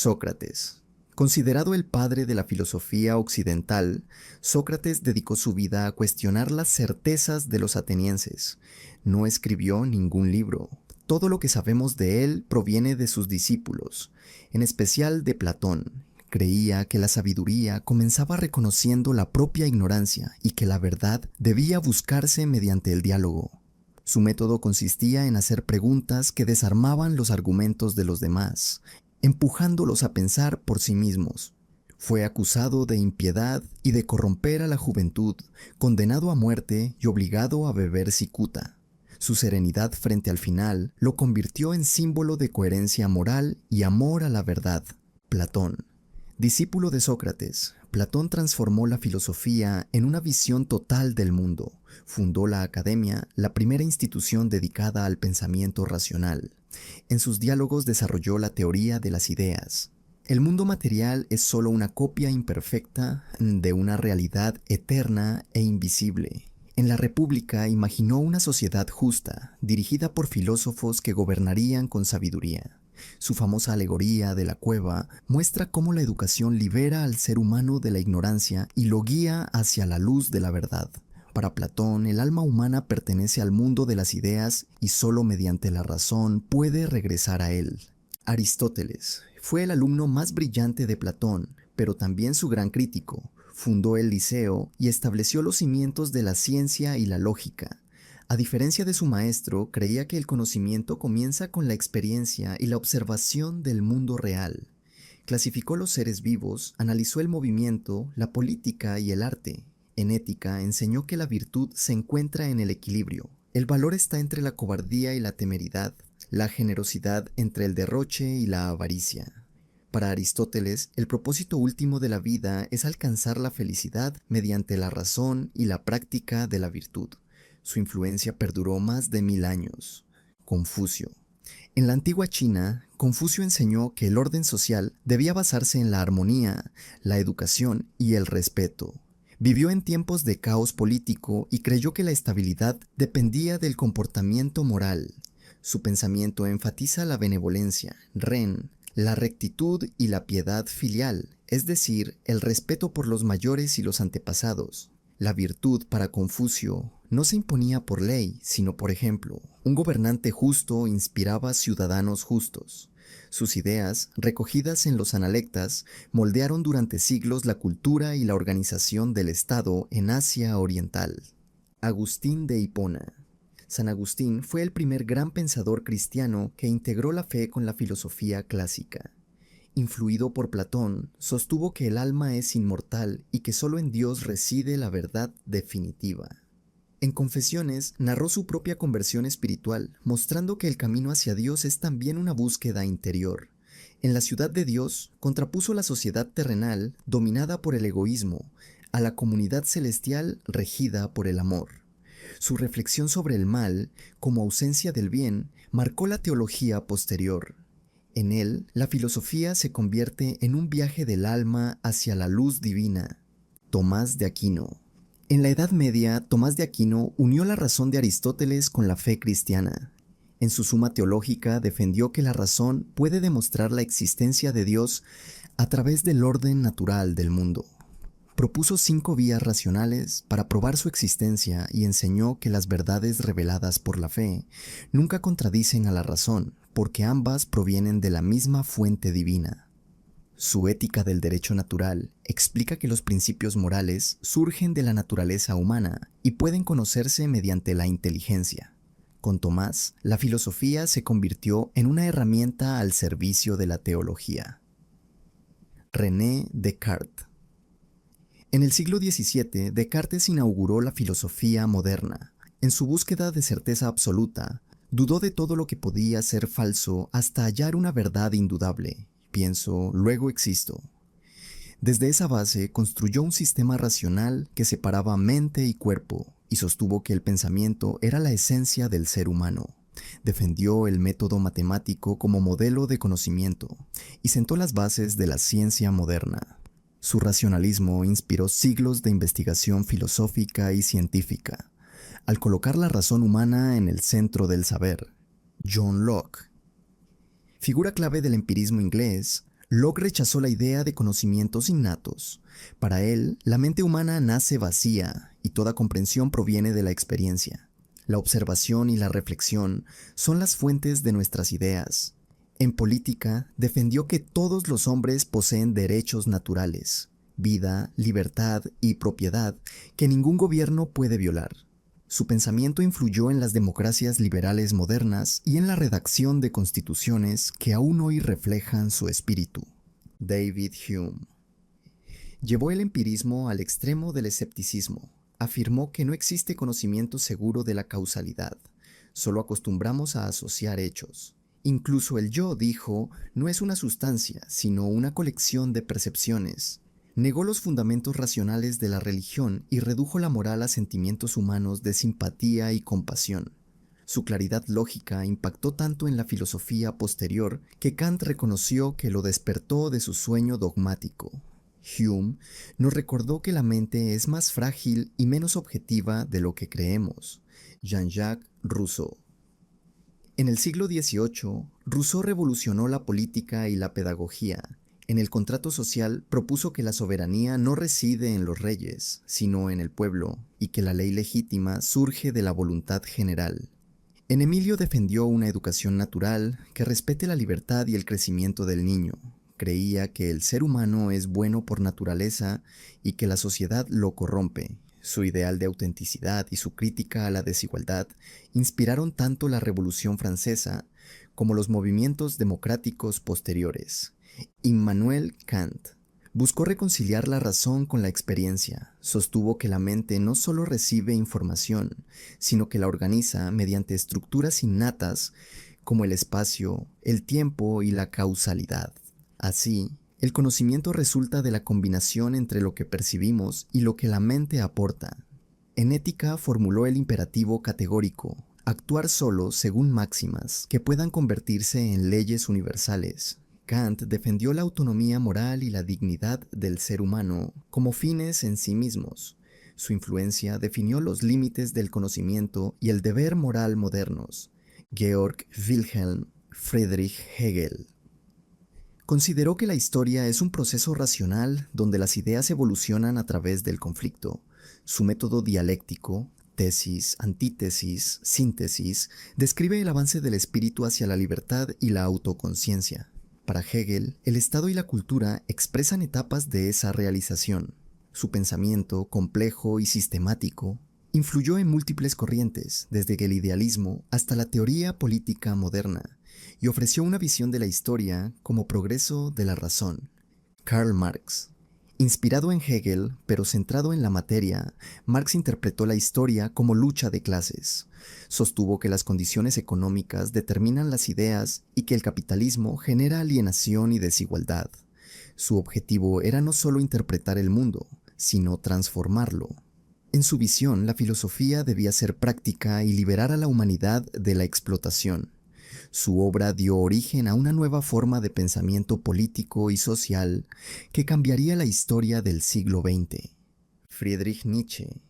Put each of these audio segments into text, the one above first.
Sócrates. Considerado el padre de la filosofía occidental, Sócrates dedicó su vida a cuestionar las certezas de los atenienses. No escribió ningún libro. Todo lo que sabemos de él proviene de sus discípulos, en especial de Platón. Creía que la sabiduría comenzaba reconociendo la propia ignorancia y que la verdad debía buscarse mediante el diálogo. Su método consistía en hacer preguntas que desarmaban los argumentos de los demás, empujándolos a pensar por sí mismos. Fue acusado de impiedad y de corromper a la juventud, condenado a muerte y obligado a beber cicuta. Su serenidad frente al final lo convirtió en símbolo de coherencia moral y amor a la verdad. Platón. Discípulo de Sócrates, Platón transformó la filosofía en una visión total del mundo. Fundó la Academia, la primera institución dedicada al pensamiento racional. En sus diálogos desarrolló la teoría de las ideas. El mundo material es solo una copia imperfecta de una realidad eterna e invisible. En la República imaginó una sociedad justa, dirigida por filósofos que gobernarían con sabiduría. Su famosa alegoría de la cueva muestra cómo la educación libera al ser humano de la ignorancia y lo guía hacia la luz de la verdad. Para Platón, el alma humana pertenece al mundo de las ideas y solo mediante la razón puede regresar a él. Aristóteles fue el alumno más brillante de Platón, pero también su gran crítico. Fundó el Liceo y estableció los cimientos de la ciencia y la lógica. A diferencia de su maestro, creía que el conocimiento comienza con la experiencia y la observación del mundo real. Clasificó los seres vivos, analizó el movimiento, la política y el arte. En ética enseñó que la virtud se encuentra en el equilibrio. El valor está entre la cobardía y la temeridad, la generosidad entre el derroche y la avaricia. Para Aristóteles, el propósito último de la vida es alcanzar la felicidad mediante la razón y la práctica de la virtud. Su influencia perduró más de 1000 años. Confucio. En la antigua China, Confucio enseñó que el orden social debía basarse en la armonía, la educación y el respeto. Vivió en tiempos de caos político y creyó que la estabilidad dependía del comportamiento moral. Su pensamiento enfatiza la benevolencia, ren, la rectitud y la piedad filial, es decir, el respeto por los mayores y los antepasados. La virtud para Confucio no se imponía por ley, sino por ejemplo. Un gobernante justo inspiraba ciudadanos justos. Sus ideas, recogidas en los Analectas, moldearon durante siglos la cultura y la organización del Estado en Asia Oriental. Agustín de Hipona. San Agustín fue el primer gran pensador cristiano que integró la fe con la filosofía clásica. Influido por Platón, sostuvo que el alma es inmortal y que solo en Dios reside la verdad definitiva. En Confesiones narró su propia conversión espiritual, mostrando que el camino hacia Dios es también una búsqueda interior. En la ciudad de Dios, contrapuso la sociedad terrenal, dominada por el egoísmo, a la comunidad celestial regida por el amor. Su reflexión sobre el mal, como ausencia del bien, marcó la teología posterior. En él, la filosofía se convierte en un viaje del alma hacia la luz divina. Tomás de Aquino. En la Edad Media, Tomás de Aquino unió la razón de Aristóteles con la fe cristiana. En su Suma Teológica defendió que la razón puede demostrar la existencia de Dios a través del orden natural del mundo. Propuso 5 vías racionales para probar su existencia y enseñó que las verdades reveladas por la fe nunca contradicen a la razón, porque ambas provienen de la misma fuente divina. Su Ética del Derecho Natural explica que los principios morales surgen de la naturaleza humana y pueden conocerse mediante la inteligencia. Con Tomás, la filosofía se convirtió en una herramienta al servicio de la teología. René Descartes. En el siglo XVII, Descartes inauguró la filosofía moderna. En su búsqueda de certeza absoluta, dudó de todo lo que podía ser falso hasta hallar una verdad indudable. Pienso, luego existo. Desde esa base construyó un sistema racional que separaba mente y cuerpo y sostuvo que el pensamiento era la esencia del ser humano. Defendió el método matemático como modelo de conocimiento y sentó las bases de la ciencia moderna. Su racionalismo inspiró siglos de investigación filosófica y científica, al colocar la razón humana en el centro del saber. John Locke. Figura clave del empirismo inglés, Locke rechazó la idea de conocimientos innatos. Para él, la mente humana nace vacía y toda comprensión proviene de la experiencia. La observación y la reflexión son las fuentes de nuestras ideas. En política, defendió que todos los hombres poseen derechos naturales, vida, libertad y propiedad que ningún gobierno puede violar. Su pensamiento influyó en las democracias liberales modernas y en la redacción de constituciones que aún hoy reflejan su espíritu. David Hume llevó el empirismo al extremo del escepticismo. Afirmó que no existe conocimiento seguro de la causalidad, solo acostumbramos a asociar hechos. Incluso el yo, dijo, no es una sustancia, sino una colección de percepciones. Negó los fundamentos racionales de la religión y redujo la moral a sentimientos humanos de simpatía y compasión. Su claridad lógica impactó tanto en la filosofía posterior que Kant reconoció que lo despertó de su sueño dogmático. Hume nos recordó que la mente es más frágil y menos objetiva de lo que creemos. Jean-Jacques Rousseau. En el siglo XVIII, Rousseau revolucionó la política y la pedagogía. En el contrato social propuso que la soberanía no reside en los reyes, sino en el pueblo, y que la ley legítima surge de la voluntad general. En Emilio defendió una educación natural que respete la libertad y el crecimiento del niño. Creía que el ser humano es bueno por naturaleza y que la sociedad lo corrompe. Su ideal de autenticidad y su crítica a la desigualdad inspiraron tanto la Revolución Francesa como los movimientos democráticos posteriores. Immanuel Kant buscó reconciliar la razón con la experiencia. Sostuvo que la mente no solo recibe información, sino que la organiza mediante estructuras innatas como el espacio, el tiempo y la causalidad. Así, el conocimiento resulta de la combinación entre lo que percibimos y lo que la mente aporta. En ética formuló el imperativo categórico: actuar solo según máximas que puedan convertirse en leyes universales. Kant defendió la autonomía moral y la dignidad del ser humano como fines en sí mismos. Su influencia definió los límites del conocimiento y el deber moral modernos. Georg Wilhelm Friedrich Hegel consideró que la historia es un proceso racional donde las ideas evolucionan a través del conflicto. Su método dialéctico, tesis, antítesis, síntesis, describe el avance del espíritu hacia la libertad y la autoconciencia. Para Hegel, el Estado y la cultura expresan etapas de esa realización. Su pensamiento, complejo y sistemático, influyó en múltiples corrientes, desde el idealismo hasta la teoría política moderna, y ofreció una visión de la historia como progreso de la razón. Karl Marx. Inspirado en Hegel, pero centrado en la materia, Marx interpretó la historia como lucha de clases. Sostuvo que las condiciones económicas determinan las ideas y que el capitalismo genera alienación y desigualdad. Su objetivo era no solo interpretar el mundo, sino transformarlo. En su visión, la filosofía debía ser práctica y liberar a la humanidad de la explotación. Su obra dio origen a una nueva forma de pensamiento político y social que cambiaría la historia del siglo XX. Friedrich Nietzsche,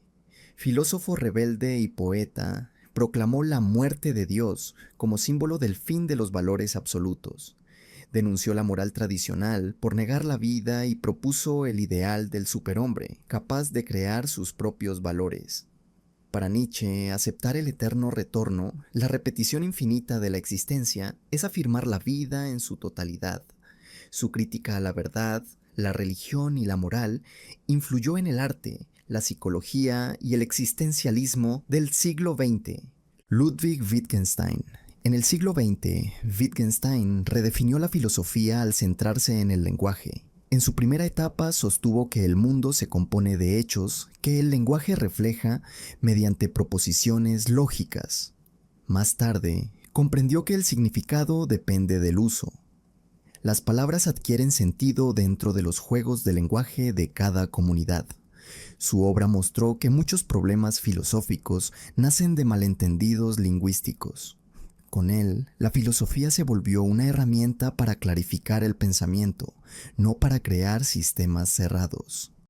filósofo rebelde y poeta, proclamó la muerte de Dios como símbolo del fin de los valores absolutos. Denunció la moral tradicional por negar la vida y propuso el ideal del superhombre, capaz de crear sus propios valores. Para Nietzsche, aceptar el eterno retorno, la repetición infinita de la existencia, es afirmar la vida en su totalidad. Su crítica a la verdad, la religión y la moral influyó en el arte, la psicología y el existencialismo del siglo XX. Ludwig Wittgenstein. En el siglo XX, Wittgenstein redefinió la filosofía al centrarse en el lenguaje. En su primera etapa sostuvo que el mundo se compone de hechos que el lenguaje refleja mediante proposiciones lógicas. Más tarde, comprendió que el significado depende del uso. Las palabras adquieren sentido dentro de los juegos de lenguaje de cada comunidad. Su obra mostró que muchos problemas filosóficos nacen de malentendidos lingüísticos. Con él, la filosofía se volvió una herramienta para clarificar el pensamiento, no para crear sistemas cerrados.